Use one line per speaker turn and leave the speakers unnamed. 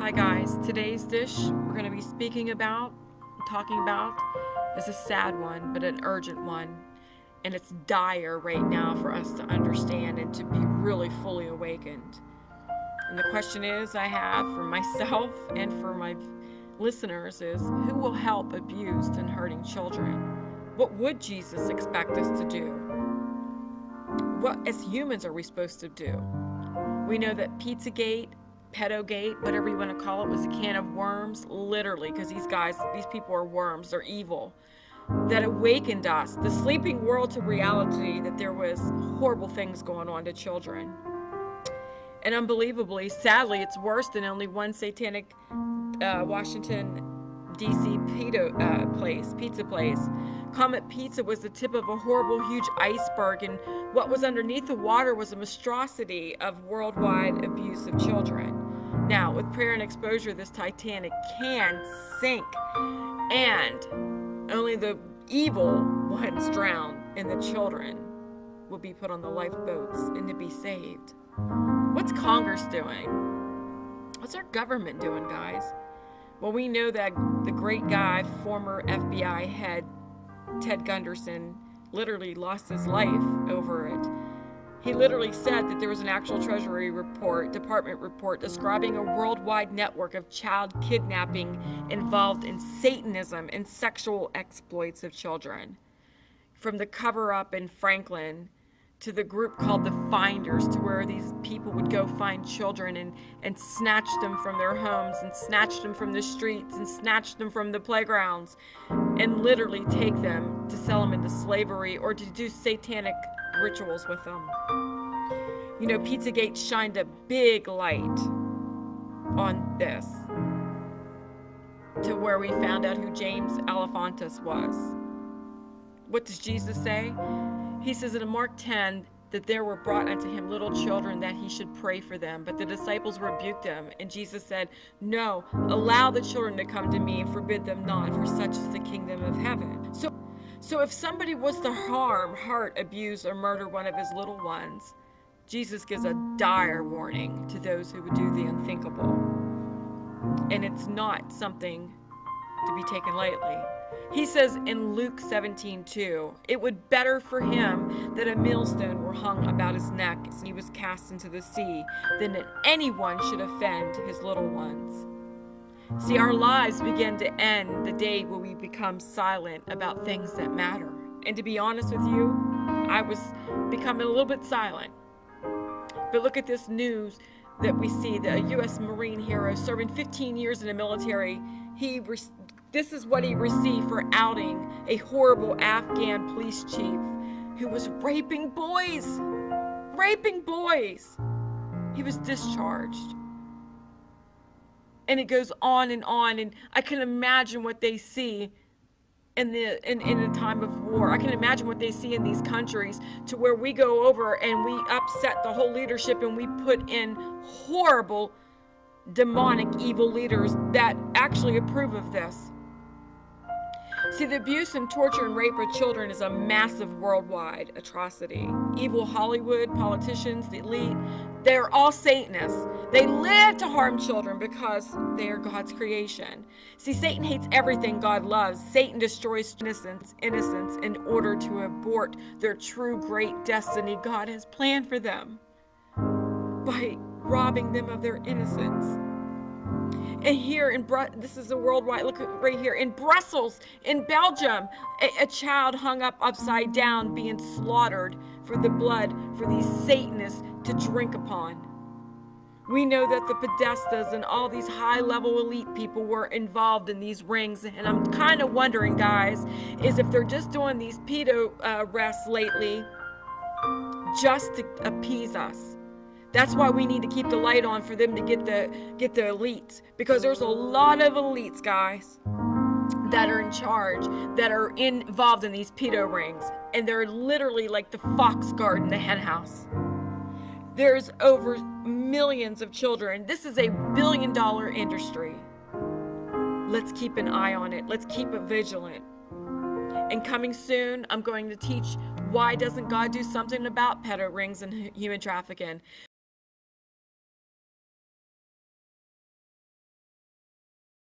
Hi guys, today's dish we're going to be talking about is a sad one, but an urgent one. And it's dire right now for us to understand and to be really fully awakened. And the question is I have for myself and for my listeners is, who will help abused and hurting children? What would Jesus expect us to do? What as humans are we supposed to do? We know that Pizzagate, Pedogate, whatever you want to call it, was a can of worms, literally, because these people are worms, they're evil, that awakened us, the sleeping world, to reality that there was horrible things going on to children. And unbelievably, sadly, it's worse than only one satanic Washington, D.C. pizza place. Comet Pizza was the tip of a horrible, huge iceberg, and what was underneath the water was a monstrosity of worldwide abuse of children. Now, with prayer and exposure, this Titanic can sink, and only the evil ones drown, and the children will be put on the lifeboats and to be saved. What's Congress doing? What's our government doing, guys? Well, we know that the great guy, former FBI head Ted Gunderson, literally lost his life over it. He literally said that there was an actual Treasury Department report describing a worldwide network of child kidnapping involved in Satanism and sexual exploits of children. From the cover-up in Franklin to the group called the Finders, to where these people would go find children and snatch them from their homes and snatch them from the streets and snatch them from the playgrounds and literally take them to sell them into slavery or to do satanic rituals with them. You know, Pizzagate shined a big light on this, to where we found out who James Alefantis was. What does Jesus say? He says in Mark 10 that there were brought unto him little children that he should pray for them. But the disciples rebuked him, and Jesus said, "No, allow the children to come to me and forbid them not, for such is the kingdom of heaven." So if somebody was to harm, hurt, abuse, or murder one of his little ones, Jesus gives a dire warning to those who would do the unthinkable. And it's not something to be taken lightly. He says in Luke 17:2, it would better for him that a millstone were hung about his neck and he was cast into the sea, than that anyone should offend his little ones. See, our lives begin to end the day when we become silent about things that matter. And to be honest with you, I was becoming a little bit silent. But look at this news that we see, the U.S. Marine hero serving 15 years in the military. This is what he received for outing a horrible Afghan police chief who was raping boys. He was discharged. And it goes on, and I can imagine what they see in a time of war. I can imagine what they see in these countries, to where we go over and we upset the whole leadership and we put in horrible, demonic, evil leaders that actually approve of this. See, the abuse and torture and rape of children is a massive worldwide atrocity. Evil Hollywood, politicians, the elite, they're all Satanists. They live to harm children because they are God's creation. See, Satan hates everything God loves. Satan destroys innocence in order to abort their true great destiny God has planned for them by robbing them of their innocence. And here this is a worldwide, look right here, in Brussels, in Belgium, a child hung up upside down being slaughtered for the blood for these Satanists to drink upon. We know that the Podestas and all these high-level elite people were involved in these rings, and I'm kind of wondering, guys, is if they're just doing these pedo arrests lately just to appease us. That's why we need to keep the light on for them to get the elites, because there's a lot of elites, guys, that are in charge, that are involved in these pedo rings, and they're literally like the fox guarding the hen house. There's over millions of children. This is a billion-dollar industry. Let's keep an eye on it. Let's keep it vigilant. And coming soon, I'm going to teach why doesn't God do something about pedo rings and human trafficking.